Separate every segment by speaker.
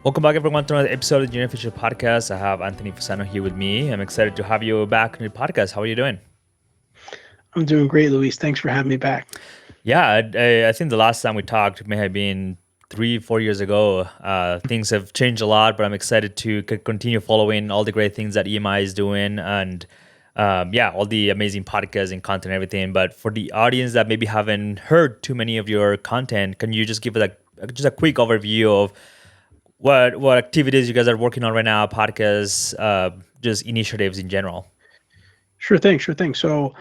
Speaker 1: Welcome back, everyone, to another episode of the Junior Future Podcast. I have Anthony Fasano here with me. I'm excited to have you back on the podcast. How are you doing?
Speaker 2: I'm doing great, Luis. Thanks for having me back.
Speaker 1: Yeah, I think the last time we talked may have been 3-4 years ago. Things have changed a lot, but I'm excited to continue following all the great things that EMI is doing and all the amazing podcasts and content and everything. But for the audience that maybe haven't heard too many of your content, can you just give us just a quick overview of what activities you guys are working on right now, podcasts, just initiatives in general?
Speaker 2: Sure thing. So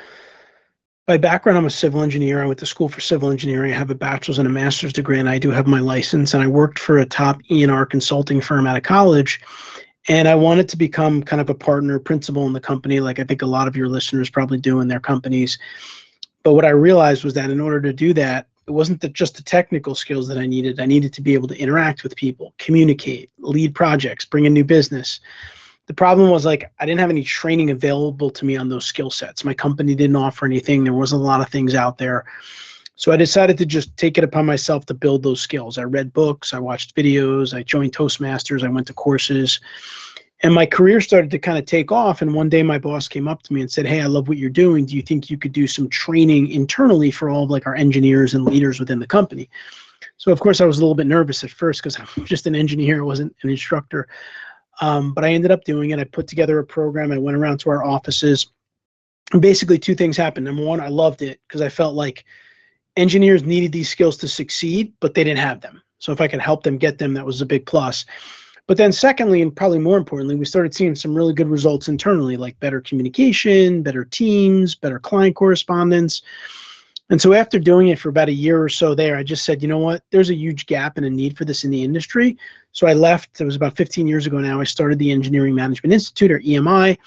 Speaker 2: by background, I'm a civil engineer. I went to school for civil engineering. I have a bachelor's and a master's degree, and I do have my license. And I worked for a top E&R consulting firm out of college. And I wanted to become kind of a partner principal in the company, like I think a lot of your listeners probably do in their companies. But what I realized was that in order to do that, it wasn't just the technical skills that I needed. I needed to be able to interact with people, communicate, lead projects, bring in new business. The problem was I didn't have any training available to me on those skill sets. My company didn't offer anything. There wasn't a lot of things out there. So I decided to just take it upon myself to build those skills. I read books, I watched videos, I joined Toastmasters, I went to courses. And my career started to kind of take off. And one day my boss came up to me and said, "Hey, I love what you're doing. Do you think you could do some training internally for all of our engineers and leaders within the company?" So of course I was a little bit nervous at first because I'm just an engineer, I wasn't an instructor. But I ended up doing it. I put together a program. I went around to our offices. And basically two things happened. Number one, I loved it because I felt like engineers needed these skills to succeed, but they didn't have them. So if I could help them get them, that was a big plus. But then secondly, and probably more importantly, we started seeing some really good results internally, like better communication, better teams, better client correspondence. And so after doing it for about a year or so there, I just said, you know what, there's a huge gap and a need for this in the industry. So I left. It was about 15 years ago now. I started the Engineering Management Institute, or EMI.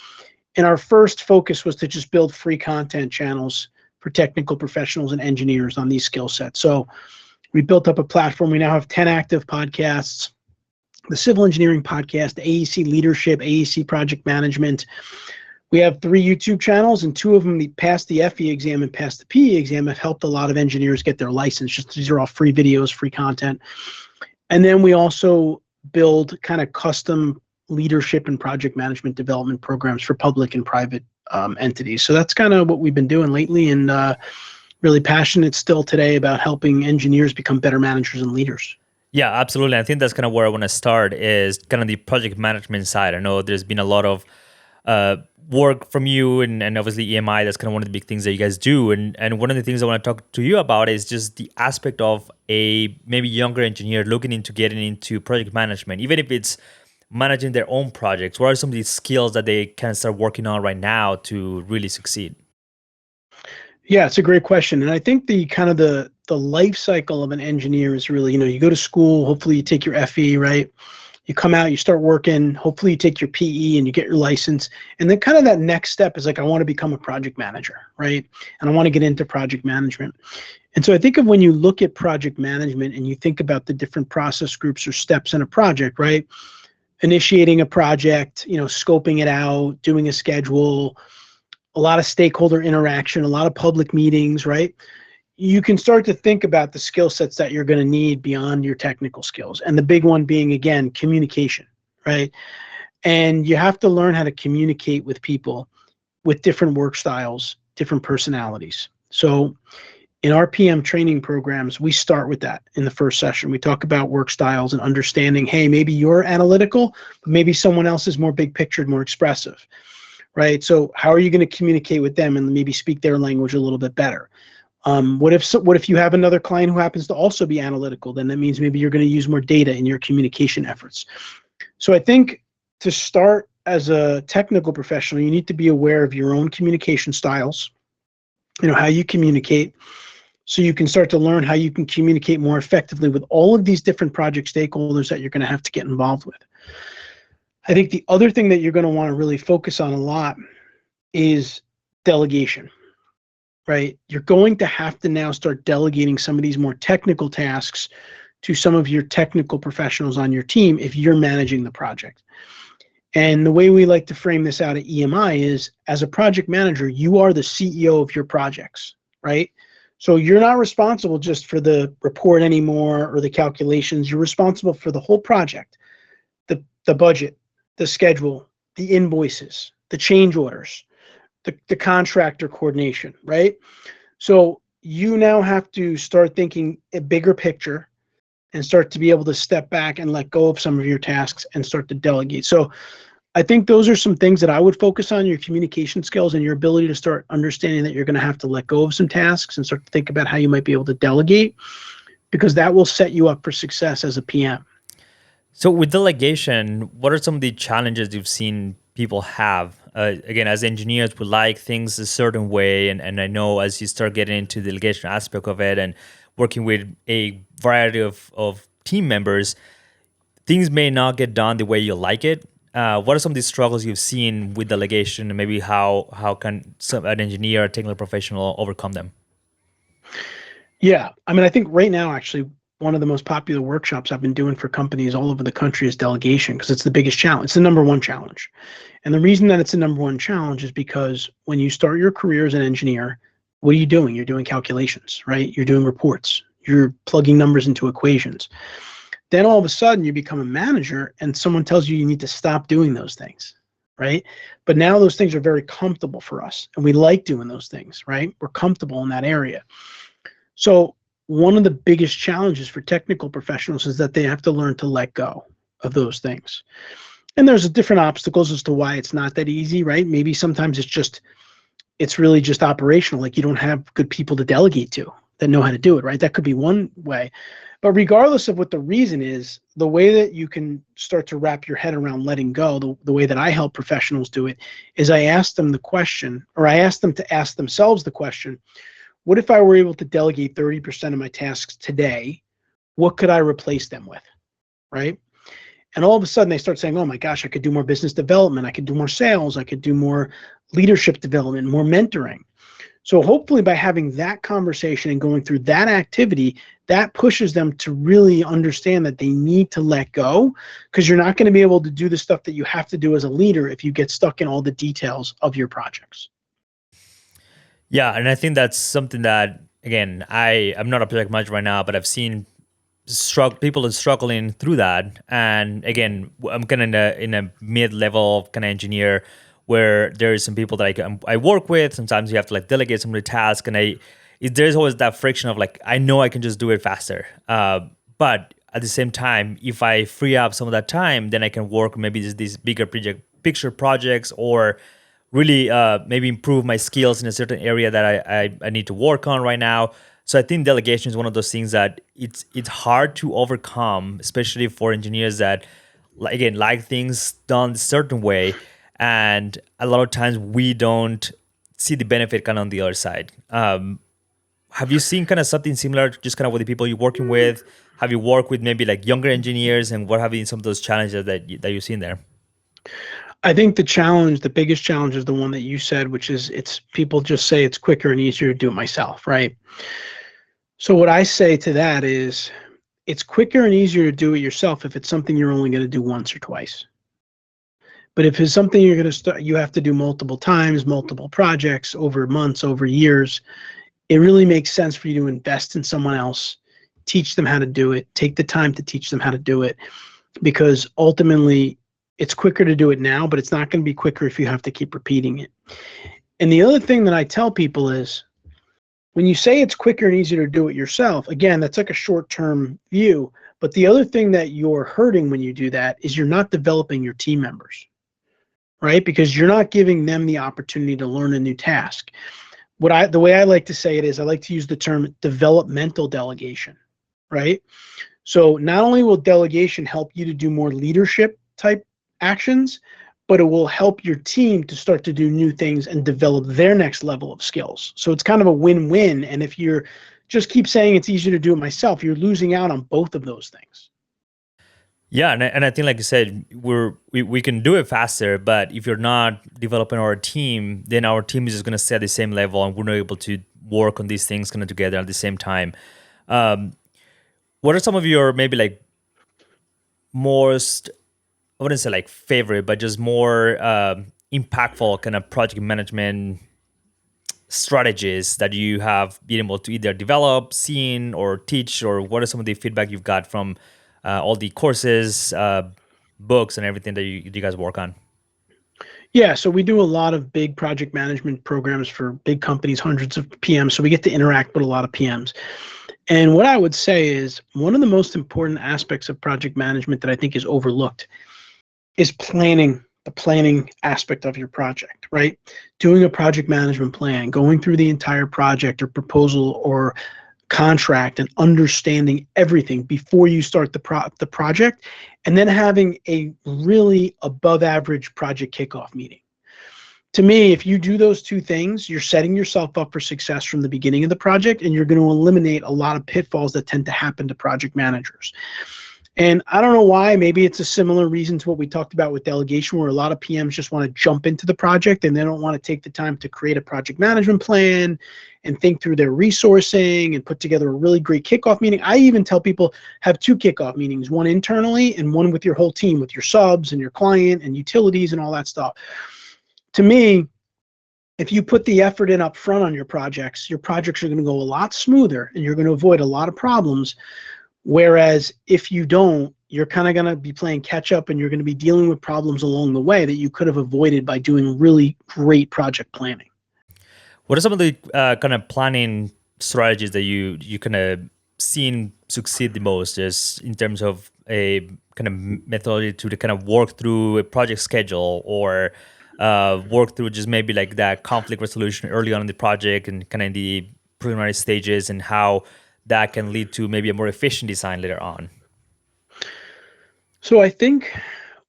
Speaker 2: And our first focus was to just build free content channels for technical professionals and engineers on these skill sets. So we built up a platform. We now have 10 active podcasts. The Civil Engineering Podcast, the AEC Leadership, AEC Project Management. We have 3 YouTube channels, and 2 of them passed the FE exam and passed the PE exam. Have helped a lot of engineers get their license. These are all free videos, free content. And then we also build kind of custom leadership and project management development programs for public and private entities. So that's kind of what we've been doing lately, and really passionate still today about helping engineers become better managers and leaders.
Speaker 1: Yeah, absolutely. I think that's kind of where I want to start is kind of the project management side. I know there's been a lot of work from you and obviously EMI. That's kind of one of the big things that you guys do. And one of the things I want to talk to you about is just the aspect of a maybe younger engineer looking into getting into project management, even if it's managing their own projects. What are some of these skills that they can start working on right now to really succeed?
Speaker 2: Yeah, it's a great question. And I think the kind of the life cycle of an engineer is really, you go to school, hopefully you take your FE, right? You come out, you start working, hopefully you take your PE and you get your license. And then kind of that next step is I want to become a project manager, right? And I want to get into project management. And so I think of when you look at project management and you think about the different process groups or steps in a project, right? Initiating a project, scoping it out, doing a schedule, a lot of stakeholder interaction, a lot of public meetings, right? You can start to think about the skill sets that you're going to need beyond your technical skills. And the big one being, again, communication, right? And you have to learn how to communicate with people with different work styles, different personalities. So in our PM training programs, we start with that in the first session. We talk about work styles and understanding, hey, maybe you're analytical, but maybe someone else is more big pictured, more expressive. Right? So how are you going to communicate with them and maybe speak their language a little bit better? What if you have another client who happens to also be analytical? Then that means maybe you're going to use more data in your communication efforts. So I think to start as a technical professional, you need to be aware of your own communication styles, how you communicate, so you can start to learn how you can communicate more effectively with all of these different project stakeholders that you're going to have to get involved with. I think the other thing that you're going to want to really focus on a lot is delegation, right? You're going to have to now start delegating some of these more technical tasks to some of your technical professionals on your team if you're managing the project. And the way we like to frame this out at EMI is, as a project manager, you are the CEO of your projects, right? So you're not responsible just for the report anymore or the calculations. You're responsible for the whole project. the budget, the schedule, the invoices, the change orders, the contractor coordination, right? So you now have to start thinking a bigger picture and start to be able to step back and let go of some of your tasks and start to delegate. So I think those are some things that I would focus on: your communication skills and your ability to start understanding that you're going to have to let go of some tasks and start to think about how you might be able to delegate, because that will set you up for success as a PM.
Speaker 1: So with delegation, what are some of the challenges you've seen people have? Again, as engineers, we like things a certain way, and I know as you start getting into the delegation aspect of it and working with a variety of team members, things may not get done the way you like it. What are some of the struggles you've seen with delegation, and maybe how can an engineer, a technical professional, overcome them?
Speaker 2: Yeah, I mean, I think right now, actually, one of the most popular workshops I've been doing for companies all over the country is delegation, because it's the biggest challenge. It's the number one challenge. And the reason that it's the number one challenge is because when you start your career as an engineer, what are you doing? You're doing calculations, right? You're doing reports. You're plugging numbers into equations. Then all of a sudden you become a manager and someone tells you you need to stop doing those things, right? But now those things are very comfortable for us and we like doing those things, right? We're comfortable in that area. So one of the biggest challenges for technical professionals is that they have to learn to let go of those things. And there's different obstacles as to why it's not that easy, right? Maybe sometimes it's really just operational. Like you don't have good people to delegate to that know how to do it, right? That could be one way. But regardless of what the reason is, the way that you can start to wrap your head around letting go, the way that I help professionals do it, is I ask them the question, or I ask them to ask themselves the question: what if I were able to delegate 30% of my tasks today? What could I replace them with, right? And all of a sudden they start saying, oh my gosh, I could do more business development. I could do more sales. I could do more leadership development, more mentoring. So hopefully by having that conversation and going through that activity, that pushes them to really understand that they need to let go, because you're not going to be able to do the stuff that you have to do as a leader if you get stuck in all the details of your projects.
Speaker 1: Yeah, and I think that's something that, again, I'm not a project manager right now, but I've seen people are struggling through that. And again, I'm kind of in a mid-level kind of engineer where there is some people that I work with. Sometimes you have to like delegate some of the tasks, and there's always that friction of like, I know I can just do it faster, but at the same time, if I free up some of that time, then I can work maybe these bigger picture projects, or really maybe improve my skills in a certain area that I need to work on right now. So I think delegation is one of those things that it's hard to overcome, especially for engineers that, again, like things done a certain way, and a lot of times we don't see the benefit kind of on the other side. Have you seen kind of something similar, just kind of with the people you're working with? Have you worked with maybe like younger engineers, and what have been some of those challenges that you've seen there?
Speaker 2: I think the biggest challenge is the one that you said, which is it's people just say it's quicker and easier to do it myself, right? So what I say to that is it's quicker and easier to do it yourself if it's something you're only going to do once or twice. But if it's something you're going to start, you have to do multiple times, multiple projects over months, over years, it really makes sense for you to invest in someone else, teach them how to do it, take the time to teach them how to do it, because ultimately it's quicker to do it now, but it's not going to be quicker if you have to keep repeating it. And the other thing that I tell people is when you say it's quicker and easier to do it yourself, again, that's like a short-term view. But the other thing that you're hurting when you do that is you're not developing your team members, right? Because you're not giving them the opportunity to learn a new task. The way I like to say it is I like to use the term developmental delegation, right? So not only will delegation help you to do more leadership type actions, but it will help your team to start to do new things and develop their next level of skills. So it's kind of a win-win. And if you're just keep saying it's easier to do it myself, you're losing out on both of those things.
Speaker 1: Yeah, and I think, like you said, we can do it faster, but if you're not developing our team, then our team is just going to stay at the same level, and we're not able to work on these things kind of together at the same time. Um, what are some of your maybe like most, I wouldn't say like favorite, but just more impactful kind of project management strategies that you have been able to either develop, seen, or teach, or what are some of the feedback you've got from all the courses? books and everything that you guys work on?
Speaker 2: Yeah, so we do a lot of big project management programs for big companies, hundreds of PMs. So we get to interact with a lot of PMs. And what I would say is one of the most important aspects of project management that I think is overlooked is planning, the planning aspect of your project, right? Doing a project management plan, going through the entire project or proposal or contract and understanding everything before you start the project, and then having a really above average project kickoff meeting. To me, if you do those two things, you're setting yourself up for success from the beginning of the project, and you're going to eliminate a lot of pitfalls that tend to happen to project managers. And I don't know why, maybe it's a similar reason to what we talked about with delegation, where a lot of PMs just want to jump into the project and they don't want to take the time to create a project management plan and think through their resourcing and put together a really great kickoff meeting. I even tell people have two kickoff meetings, one internally and one with your whole team, with your subs and your client and utilities and all that stuff. To me, if you put the effort in up front on your projects are going to go a lot smoother and you're going to avoid a lot of problems. Whereas if you don't, you're kind of going to be playing catch up and you're going to be dealing with problems along the way that you could have avoided by doing really great project planning.
Speaker 1: What are some of the kind of planning strategies that you kind of seen succeed the most, just in terms of a kind of methodology to kind of work through a project schedule, or work through just maybe like that conflict resolution early on in the project and kind of in the preliminary stages, and how that can lead to maybe a more efficient design later on?
Speaker 2: So I think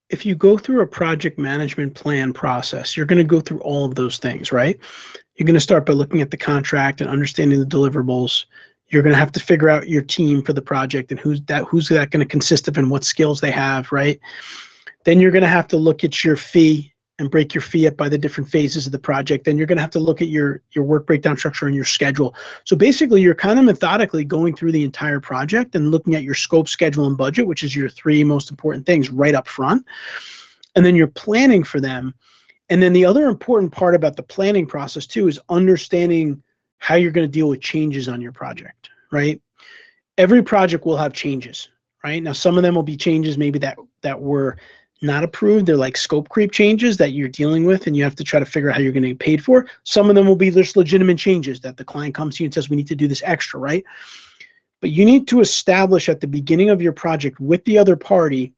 Speaker 2: if you go through a project management plan process, you're going to go through all of those things, right? You're going to start by looking at the contract and understanding the deliverables. You're going to have to figure out your team for the project and who's that going to consist of and what skills they have, right? Then you're going to have to look at your fee and break your fee up by the different phases of the project. Then you're going to have to look at your work breakdown structure and your schedule. So basically, you're kind of methodically going through the entire project and looking at your scope, schedule, and budget, which is your three most important things right up front. And then you're planning for them. And then the other important part about the planning process too is understanding how you're going to deal with changes on your project, right? Every project will have changes, right? Now, some of them will be changes maybe that were not approved. They're like scope creep changes that you're dealing with and you have to try to figure out how you're going to get paid for. Some of them will be just legitimate changes that the client comes to you and says, we need to do this extra, right? But you need to establish at the beginning of your project with the other party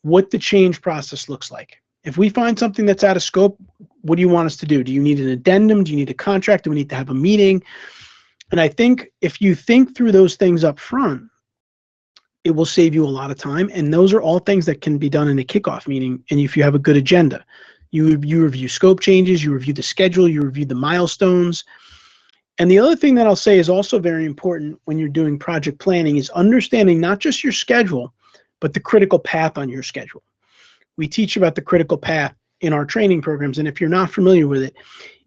Speaker 2: what the change process looks like. If we find something that's out of scope, what do you want us to do? Do you need an addendum? Do you need a contract? Do we need to have a meeting? And I think if you think through those things up front, it will save you a lot of time. And those are all things that can be done in a kickoff meeting. And if you have a good agenda, you review scope changes, you review the schedule, you review the milestones. And the other thing that I'll say is also very important when you're doing project planning is understanding not just your schedule, but the critical path on your schedule. We teach about the critical path in our training programs. And if you're not familiar with it,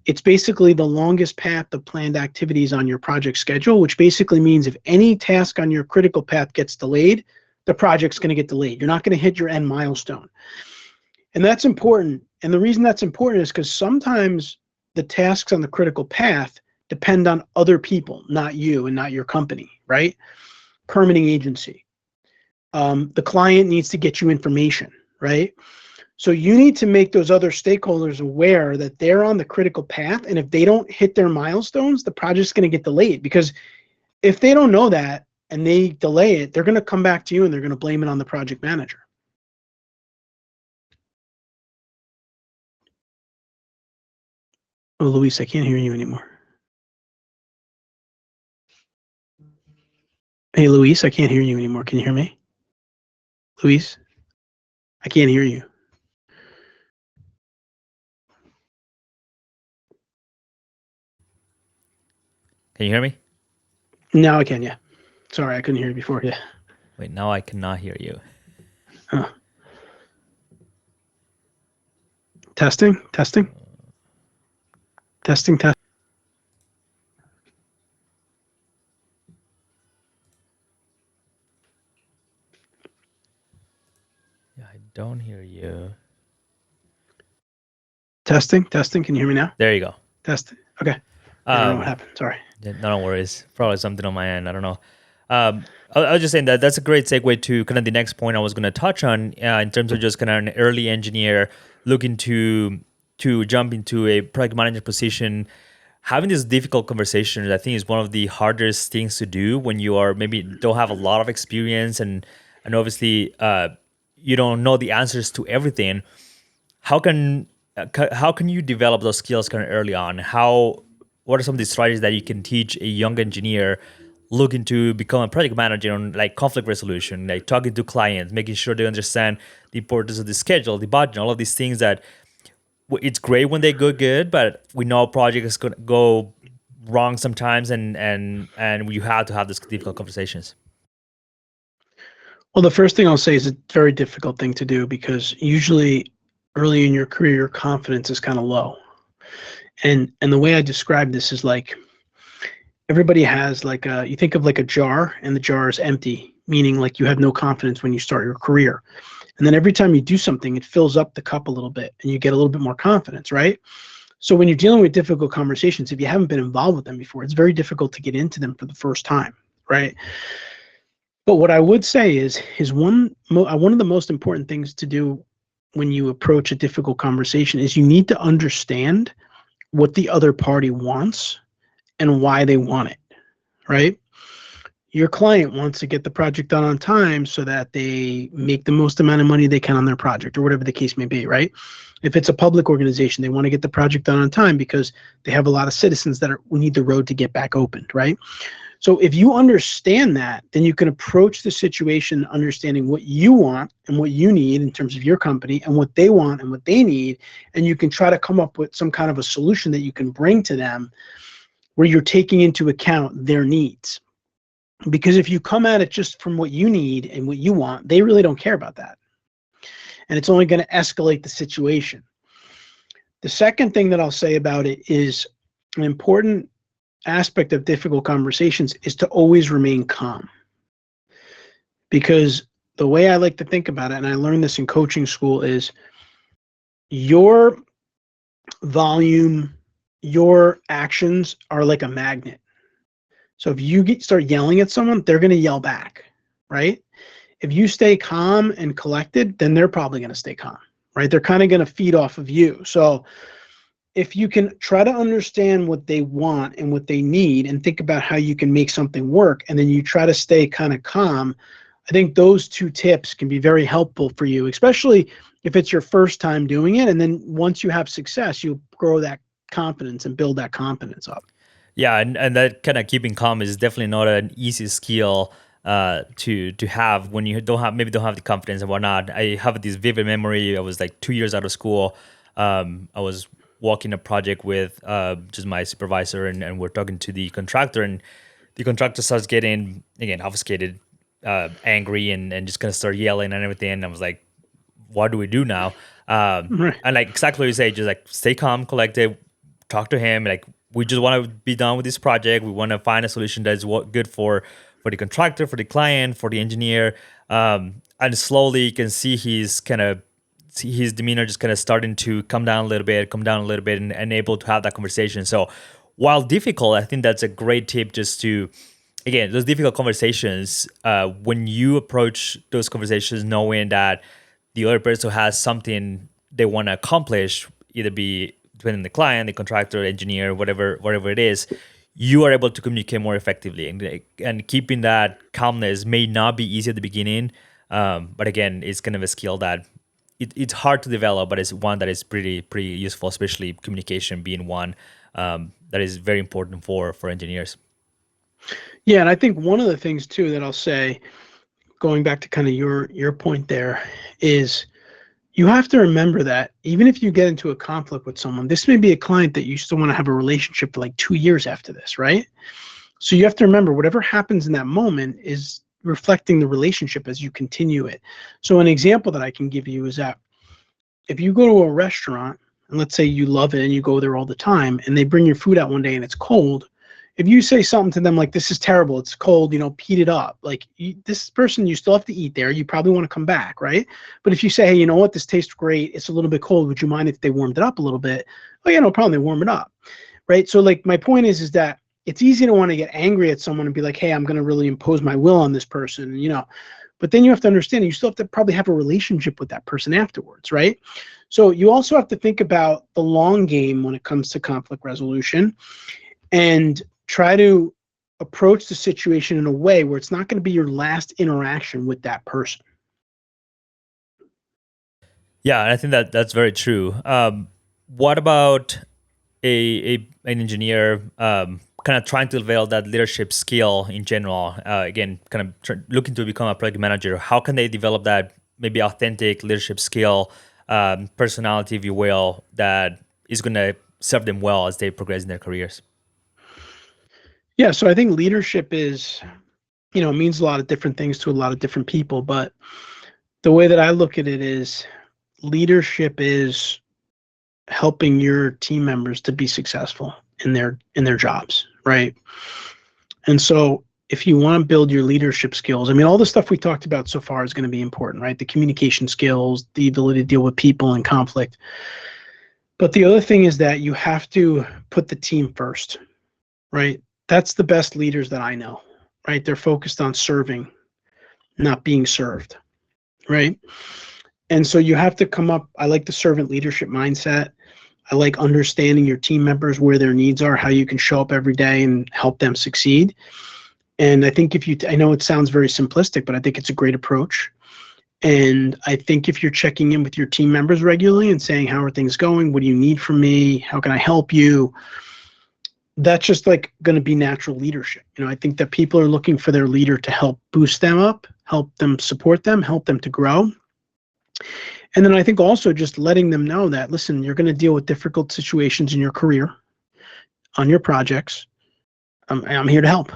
Speaker 2: it's basically the longest path of planned activities on your project schedule, which basically means if any task on your critical path gets delayed, the project's going to get delayed. You're not going to hit your end milestone. And that's important. And the reason that's important is because sometimes the tasks on the critical path depend on other people, not you and not your company, right? Permitting agency. The client needs to get you information, right? So you need to make those other stakeholders aware that they're on the critical path. And if they don't hit their milestones, the project's going to get delayed. Because if they don't know that and they delay it, they're going to come back to you and they're going to blame it on the project manager. Oh, Luis, I can't hear you anymore. Hey, Luis, I can't hear you anymore. Can you hear me? Luis, I can't hear you.
Speaker 1: Can you hear me?
Speaker 2: Now I can, yeah. Sorry, I couldn't hear you before, yeah.
Speaker 1: Wait, now I cannot hear you.
Speaker 2: Huh. Testing.
Speaker 1: Yeah, I don't hear you.
Speaker 2: Testing. Can you hear me now?
Speaker 1: There you go.
Speaker 2: Testing. Okay. I don't know what happened. Sorry.
Speaker 1: No worries. Probably something on my end. I don't know. I was just saying that that's a great segue to kind of the next point I was going to touch on in terms of just kind of an early engineer looking to jump into a project manager position. Having these difficult conversations, I think, is one of the hardest things to do when you are maybe don't have a lot of experience and obviously you don't know the answers to everything. How can how can you develop those skills kind of early on? What are some of the strategies that you can teach a young engineer looking to become a project manager on like conflict resolution, like talking to clients, making sure they understand the importance of the schedule, the budget, all of these things that it's great when they go good, but we know projects going to go wrong sometimes, and you have to have these difficult conversations.
Speaker 2: Well, the first thing I'll say is a very difficult thing to do because usually early in your career, your confidence is kind of low. And the way I describe this is like everybody has like you think of like a jar and the jar is empty, meaning like you have no confidence when you start your career. And then every time you do something, it fills up the cup a little bit and you get a little bit more confidence, right? So when you're dealing with difficult conversations, if you haven't been involved with them before, it's very difficult to get into them for the first time, right? But what I would say is one of the most important things to do when you approach a difficult conversation is you need to understand what the other party wants and why they want it, right? Your client wants to get the project done on time so that they make the most amount of money they can on their project or whatever the case may be, right? If it's a public organization, they want to get the project done on time because they have a lot of citizens that need the road to get back opened, right? So if you understand that, then you can approach the situation understanding what you want and what you need in terms of your company and what they want and what they need, and you can try to come up with some kind of a solution that you can bring to them where you're taking into account their needs. Because if you come at it just from what you need and what you want, they really don't care about that. And it's only going to escalate the situation. The second thing that I'll say about it is an important aspect of difficult conversations is to always remain calm. Because the way I like to think about it, and I learned this in coaching school, is your volume, your actions are like a magnet. So if you start yelling at someone, they're going to yell back, right? If you stay calm and collected, then they're probably going to stay calm, right? They're kind of going to feed off of you. So if you can try to understand what they want and what they need and think about how you can make something work, and then you try to stay kind of calm, I think those two tips can be very helpful for you, especially if it's your first time doing it. And then once you have success, you grow that confidence and build that confidence up.
Speaker 1: Yeah, and that kind of keeping calm is definitely not an easy skill to have when you don't have the confidence and whatnot. I have this vivid memory. I was like 2 years out of school. I was working a project with just my supervisor, and we're talking to the contractor, and the contractor starts getting again obfuscated, angry, and just kind of start yelling and everything. And I was like, what do we do now?
Speaker 2: Right.
Speaker 1: And like exactly what you say, just like stay calm, collected, talk to him. Like we just want to be done with this project. We want to find a solution that is good for the contractor, for the client, for the engineer. And slowly you can see his demeanor just kind of starting to come down a little bit, and able to have that conversation. So while difficult, I think that's a great tip just to, again, those difficult conversations, when you approach those conversations knowing that the other person has something they want to accomplish, either be depending on the client, the contractor, engineer, whatever it is, you are able to communicate more effectively. And keeping that calmness may not be easy at the beginning, but again, it's kind of a skill that it's hard to develop, but it's one that is pretty useful, especially communication being one that is very important for engineers.
Speaker 2: Yeah, and I think one of the things too that I'll say, going back to kind of your point there, is you have to remember that even if you get into a conflict with someone, this may be a client that you still want to have a relationship for like 2 years after this, right? So you have to remember whatever happens in that moment is reflecting the relationship as you continue it. So an example that I can give you is that if you go to a restaurant, and let's say you love it and you go there all the time, and they bring your food out one day and it's cold, if you say something to them like, this is terrible, it's cold, heat it up, like this person, you still have to eat there, you probably want to come back, right? But if you say, hey, you know what, this tastes great, it's a little bit cold, would you mind if they warmed it up a little bit? Oh yeah, no problem, they warm it up, right? So like my point is that it's easy to want to get angry at someone and be like, hey, I'm going to really impose my will on this person, but then you have to understand you still have to probably have a relationship with that person afterwards, right? So you also have to think about the long game when it comes to conflict resolution and try to approach the situation in a way where it's not going to be your last interaction with that person.
Speaker 1: Yeah, I think that's very true. What about an engineer kind of trying to develop that leadership skill in general? Again, kind of looking to become a project manager. How can they develop that maybe authentic leadership skill, personality, if you will, that is going to serve them well as they progress in their careers?
Speaker 2: Yeah, so I think leadership is, means a lot of different things to a lot of different people, but the way that I look at it is leadership is helping your team members to be successful in their jobs, right? And so if you want to build your leadership skills, I mean, all the stuff we talked about so far is going to be important, right? The communication skills, the ability to deal with people and conflict. But the other thing is that you have to put the team first, right? That's the best leaders that I know, right? They're focused on serving, not being served, right? And so you have to come up, I like the servant leadership mindset. I like understanding your team members, where their needs are, how you can show up every day and help them succeed. And I think I know it sounds very simplistic, but I think it's a great approach. And I think if you're checking in with your team members regularly and saying, how are things going? What do you need from me? How can I help you? That's just like going to be natural leadership. I think that people are looking for their leader to help boost them up, help them support them, help them to grow. And then I think also just letting them know that, listen, you're going to deal with difficult situations in your career, on your projects. I'm here to help.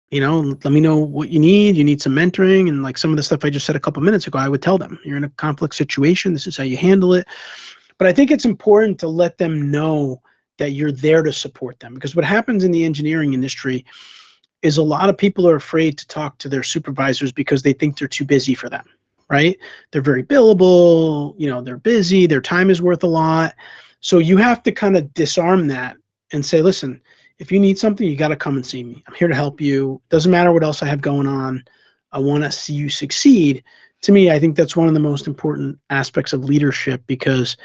Speaker 2: Let me know what you need. You need some mentoring, and like some of the stuff I just said a couple minutes ago, I would tell them, you're in a conflict situation. This is how you handle it. But I think it's important to let them know that you're there to support them, because what happens in the engineering industry is a lot of people are afraid to talk to their supervisors because they think they're too busy for them, right? They're very billable, they're busy, their time is worth a lot. So you have to kind of disarm that and say, listen, if you need something, you got to come and see me. I'm here to help you. Doesn't matter what else I have going on. I want to see you succeed. To me, I think that's one of the most important aspects of leadership, because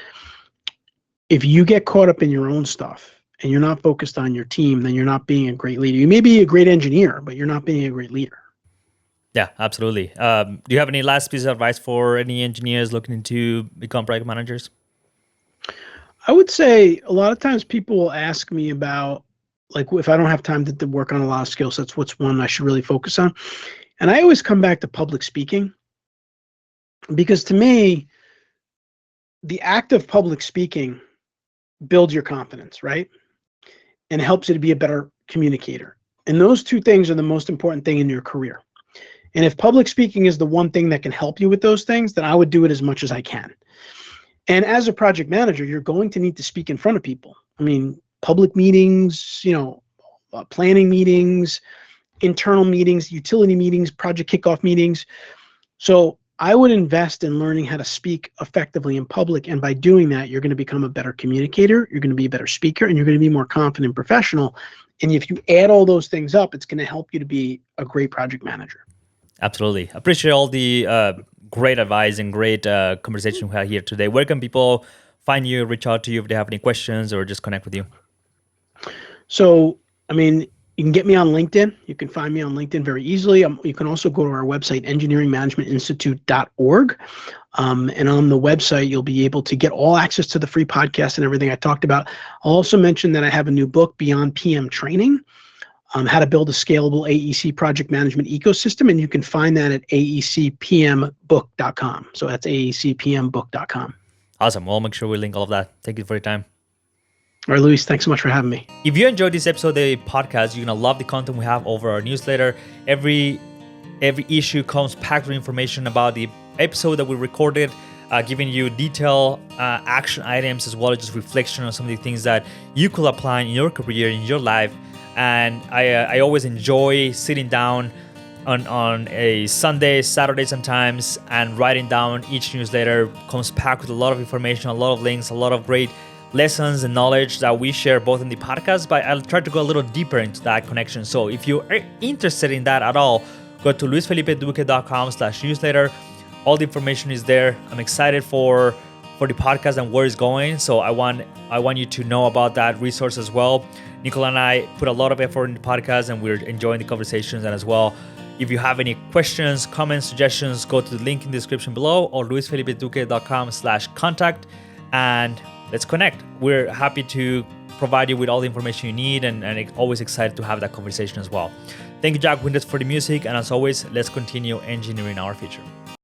Speaker 2: if you get caught up in your own stuff and you're not focused on your team, then you're not being a great leader. You may be a great engineer, but you're not being a great leader.
Speaker 1: Yeah, absolutely. Do you have any last piece of advice for any engineers looking to become project managers?
Speaker 2: I would say a lot of times people will ask me about, like, if I don't have time to work on a lot of skill sets, what's one I should really focus on? And I always come back to public speaking, because to me, the act of public speaking builds your confidence, right? And helps you to be a better communicator. And those two things are the most important thing in your career. And if public speaking is the one thing that can help you with those things, then I would do it as much as I can. And as a project manager, you're going to need to speak in front of people. I mean, public meetings, planning meetings, internal meetings, utility meetings, project kickoff meetings. So I would invest in learning how to speak effectively in public. And by doing that, you're going to become a better communicator, you're going to be a better speaker, and you're going to be more confident professional. And if you add all those things up, it's going to help you to be a great project manager.
Speaker 1: Absolutely. Appreciate all the great advice and great conversation we had here today. Where can people find you, reach out to you if they have any questions, or just connect with you?
Speaker 2: So, I mean, you can get me on LinkedIn. You can find me on LinkedIn very easily. You can also go to our website, engineeringmanagementinstitute.org. And on the website, you'll be able to get all access to the free podcast and everything I talked about. I'll also mention that I have a new book, Beyond PM Training, how to build a scalable AEC project management ecosystem. And you can find that at aecpmbook.com. So that's aecpmbook.com.
Speaker 1: Awesome. We'll make sure we link all of that. Thank you for your time.
Speaker 2: All right, Luis, thanks so much for having me.
Speaker 1: If you enjoyed this episode of the podcast, you're going to love the content we have over our newsletter. Every issue comes packed with information about the episode that we recorded, giving you detailed action items, as well as just reflection on some of the things that you could apply in your career, in your life. And I always enjoy sitting down on a Sunday, Saturday sometimes, and writing down each newsletter. Comes packed with a lot of information, a lot of links, a lot of great lessons and knowledge that we share both in the podcast, but I'll try to go a little deeper into that connection. So if you are interested in that at all, go to luisfelipeduque.com/newsletter. All the information is there. I'm excited for the podcast and where it's going. So I want you to know about that resource as well. Nicola and I put a lot of effort in the podcast and we're enjoying the conversations. And as well, if you have any questions, comments, suggestions, go to the link in the description below or luisfelipeduque.com/contact and let's connect. We're happy to provide you with all the information you need and always excited to have that conversation as well. Thank you, Jack Winters, for the music. And as always, let's continue engineering our future.